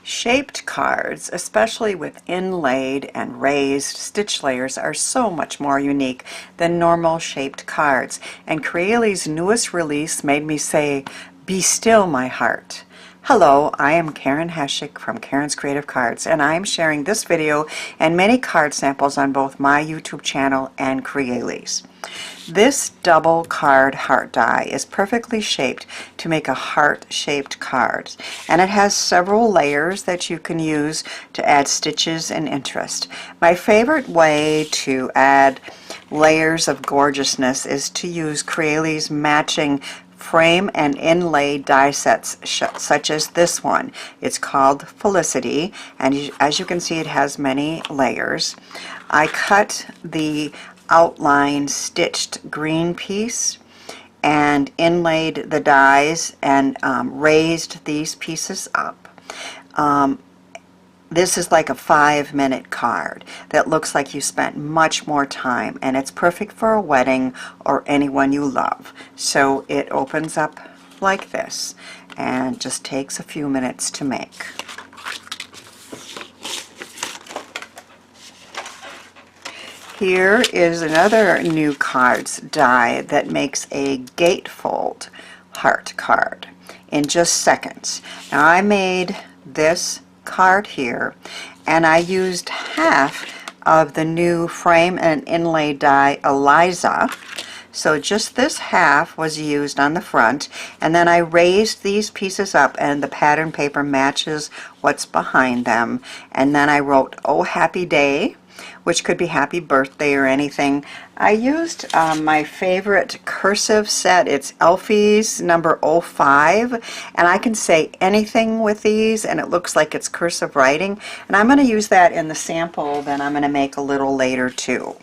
Shaped cards, especially with inlaid and raised stitch layers, are so much more unique than normal shaped cards. And Crealies' newest release made me say, "Be still, my heart." Hello, I am Karen Heschik from Karen's Creative Cards, and I'm sharing this video and many card samples on both my YouTube channel and Crealies. This double card heart die is perfectly shaped to make a heart-shaped card, and it has several layers that you can use to add stitches and interest. My favorite way to add layers of gorgeousness is to use Crealies matching frame and inlay die sets such as this one. It's called Felicity, and as you can see, it has many layers. I cut the outline stitched green piece and inlaid the dies and raised these pieces up. This is like a 5-minute card that looks like you spent much more time, and it's perfect for a wedding or anyone you love. So it opens up like this and just takes a few minutes to make. Here is another new cards die that makes a gatefold heart card in just seconds. Now I made this card here, and I used half of the new frame and inlay die Eliza. So just this half was used on the front, and then I raised these pieces up and the pattern paper matches what's behind them. And then I wrote "Oh Happy Day," which could be happy birthday or anything. I used my favorite cursive set. It's Elfie's number 05, and I can say anything with these and it looks like it's cursive writing, and I'm going to use that in the sample that I'm going to make a little later too.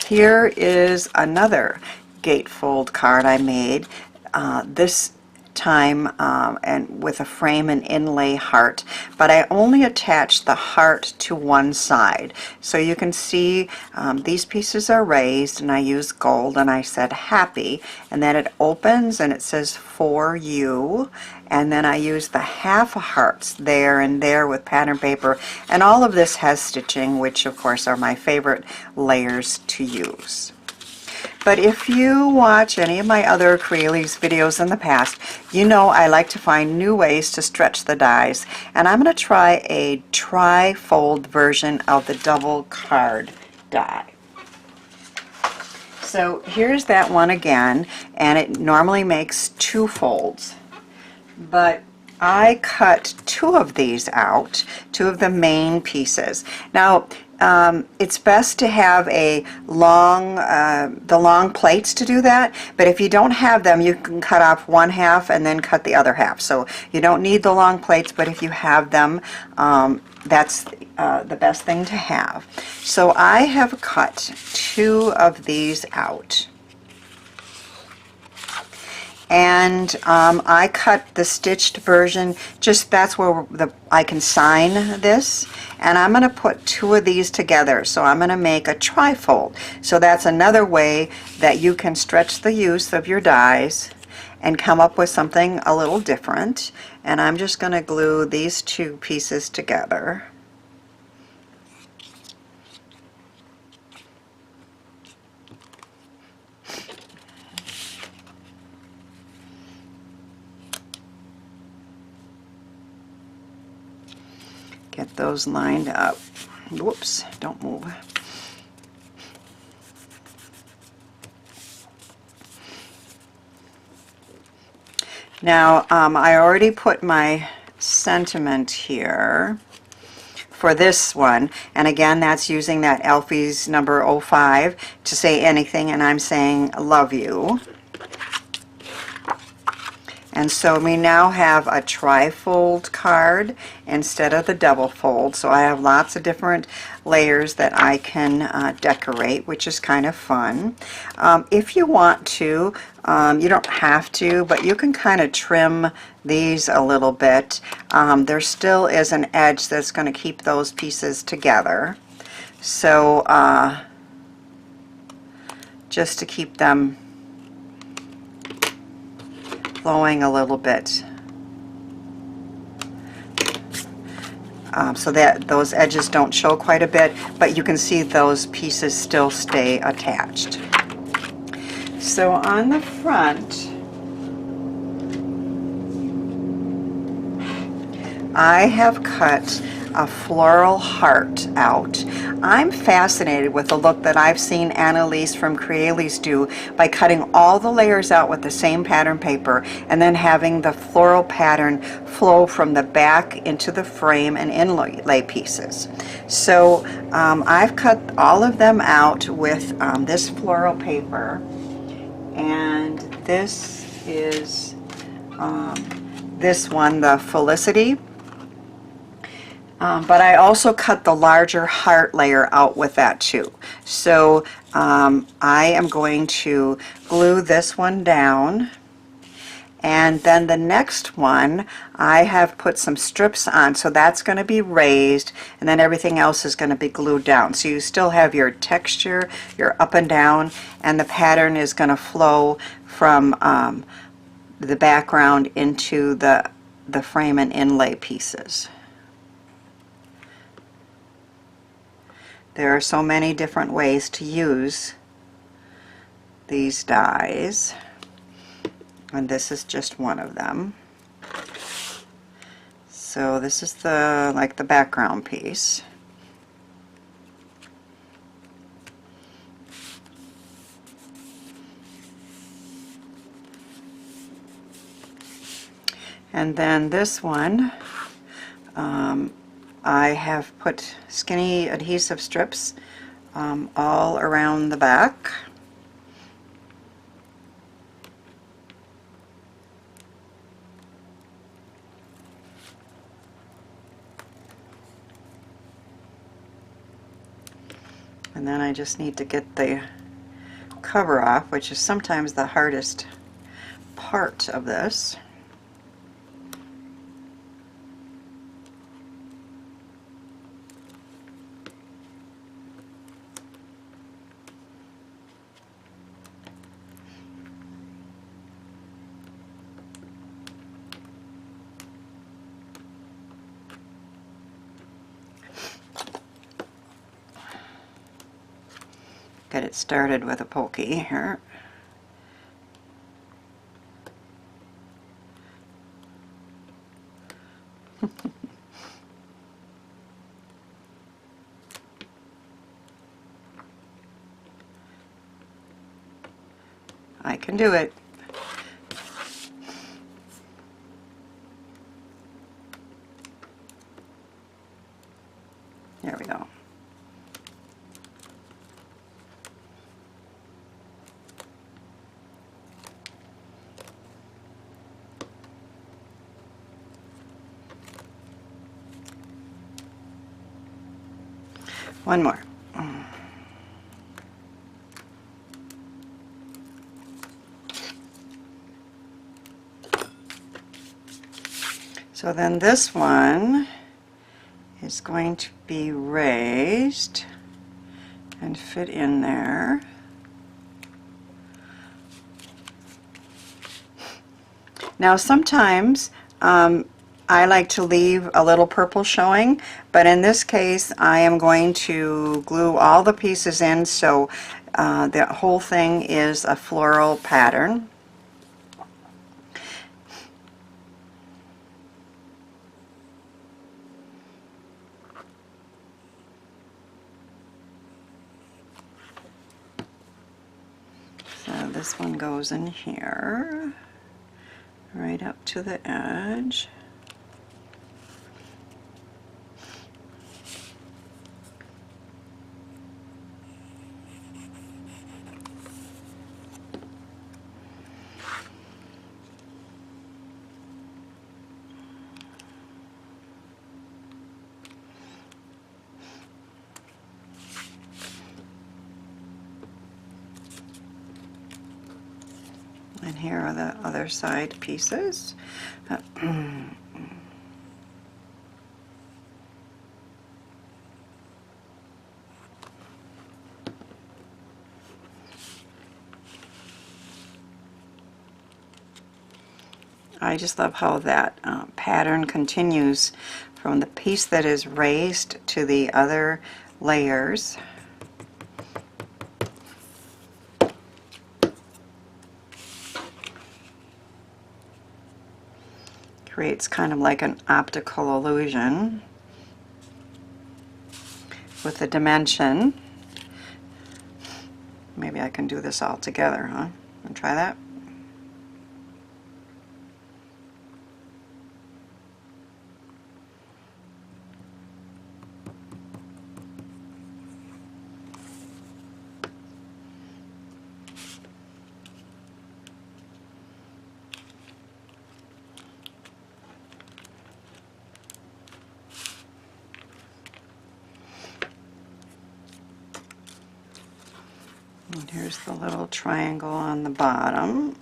Here is another gatefold card I made this time and with a frame and inlay heart, but I only attached the heart to one side. So you can see these pieces are raised, and I used gold, and I said happy, and then it opens and it says "for you," and then I used the half hearts there and there with pattern paper, and all of this has stitching, which of course are my favorite layers to use. But if you watch any of my other Crealies videos in the past, you know I like to find new ways to stretch the dies, and I'm going to try a tri-fold version of the double card die. So here's that one again, and it normally makes 2 folds, but I cut 2 of these out, 2 of the main pieces. Now it's best to have a long, the long plates to do that, but if you don't have them, you can cut off one half and then cut the other half. So you don't need the long plates, but if you have them, that's the best thing to have. So I have cut 2 of these out. And I cut the stitched version, just that's where I can sign this, and I'm going to put 2 of these together. So I'm going to make a trifold. So that's another way that you can stretch the use of your dies and come up with something a little different. And I'm just going to glue these 2 pieces together. Get those lined up. Whoops, don't move. Now, I already put my sentiment here for this one, and again, that's using that Elfie's number 05 to say anything, and I'm saying love you. And so we now have a trifold card instead of the double fold. So I have lots of different layers that I can decorate, which is kind of fun. If you want to, you don't have to, but you can kind of trim these a little bit. There still is an edge that's going to keep those pieces together. So just to keep them flowing a little bit. so that those edges don't show quite a bit, but you can see those pieces still stay attached. So on the front, I have cut a floral heart out. I'm fascinated with the look that I've seen Annalise from Crealies do by cutting all the layers out with the same pattern paper and then having the floral pattern flow from the back into the frame and inlay pieces. So I've cut all of them out with this floral paper, and this is this one, the Felicity. But I also cut the larger heart layer out with that too. So I am going to glue this one down, and then the next one I have put some strips on, so that's going to be raised, and then everything else is going to be glued down. So you still have your texture, your up and down, and the pattern is going to flow from the background into the frame and inlay pieces. There are so many different ways to use these dies, and this is just one of them. So this is like the background piece. And then this one, I have put skinny adhesive strips all around the back. And then I just need to get the cover off, which is sometimes the hardest part of this. Get it started with a pokey here. I can do it. There we go. One more. So then this one is going to be raised and fit in there. Now sometimes I like to leave a little purple showing, but in this case I am going to glue all the pieces in so the whole thing is a floral pattern. So this one goes in here, right up to the edge. And here are the other side pieces. I just love how that pattern continues from the piece that is raised to the other layers. Creates kind of like an optical illusion with the dimension. Maybe I can do this all together, huh? And try that. And here's the little triangle on the bottom.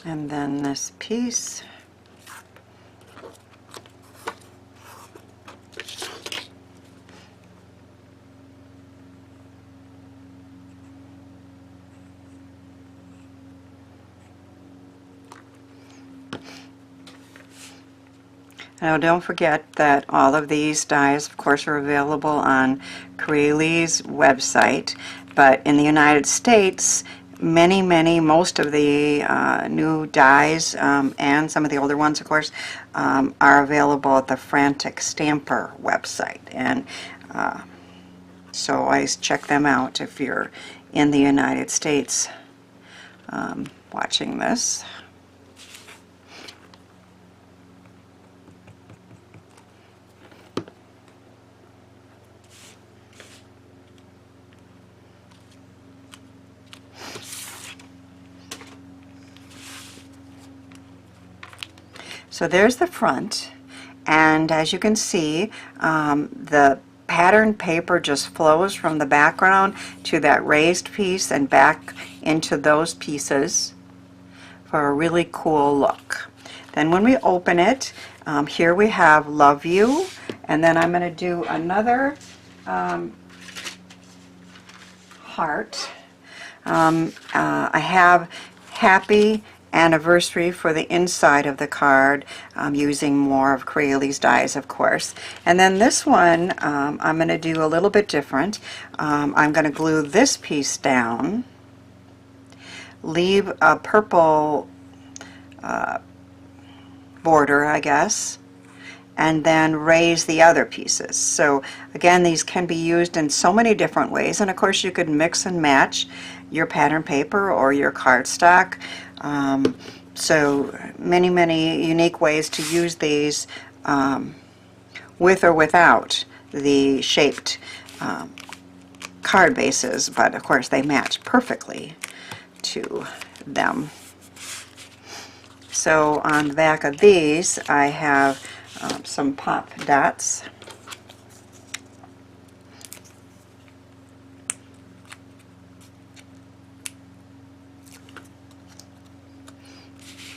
And then this piece. Now don't forget that all of these dies, of course, are available on Crealies' website, but in the United States, most of the new dies and some of the older ones, of course, are available at the Frantic Stamper website. And so always check them out if you're in the United States watching this. So there's the front, and as you can see, the pattern paper just flows from the background to that raised piece and back into those pieces for a really cool look. Then when we open it, here we have Love You, and then I'm going to do another heart. I have Happy Anniversary for the inside of the card, using more of Crealies dies, of course. And then this one I'm going to do a little bit different. I'm going to glue this piece down, leave a purple border, I guess, and then raise the other pieces. So again, these can be used in so many different ways, and of course you could mix and match your pattern paper or your cardstock. So many unique ways to use these with or without the shaped card bases, but of course they match perfectly to them. So on the back of these I have some pop dots.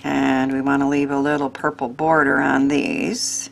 And we want to leave a little purple border on these.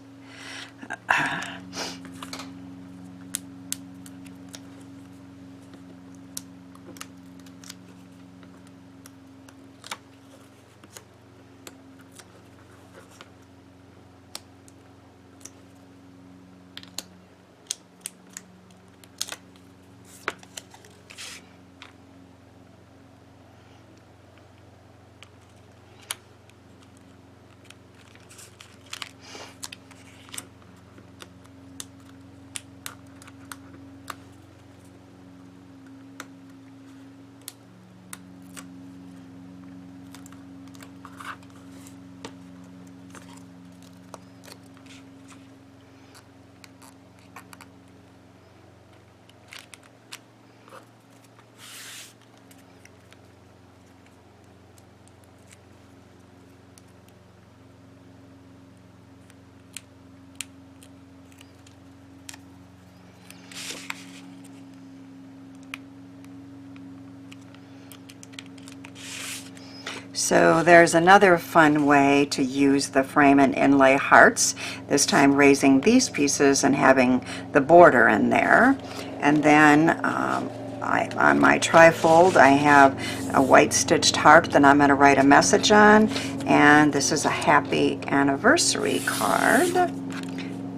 So there's another fun way to use the frame and inlay hearts, this time raising these pieces and having the border in there. And then on my trifold I have a white stitched heart that I'm going to write a message on, and this is a happy anniversary card.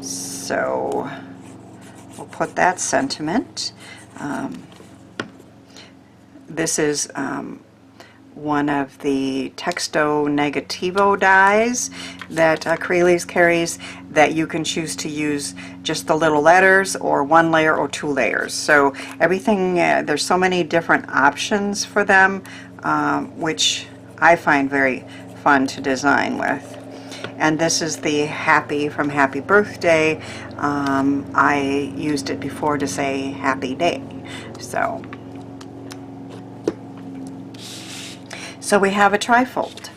So we'll put that sentiment. This is one of the Texto Negativo dies that Crealies carries, that you can choose to use just the little letters or one layer or two layers. So everything, there's so many different options for them, which I find very fun to design with. And this is the happy from Happy Birthday. I used it before to say happy day. So we have a trifold.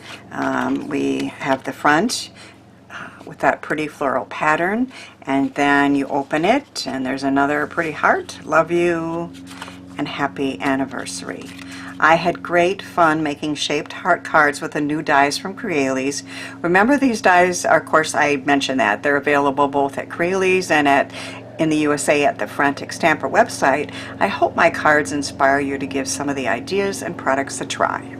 We have the front with that pretty floral pattern, and then you open it and there's another pretty heart, love you, and happy anniversary. I had great fun making shaped heart cards with the new dies from Crealies. Remember, these dies are, of course, I mentioned that they're available both at Crealies and in the USA at the Frantic Stamper website. I hope my cards inspire you to give some of the ideas and products a try.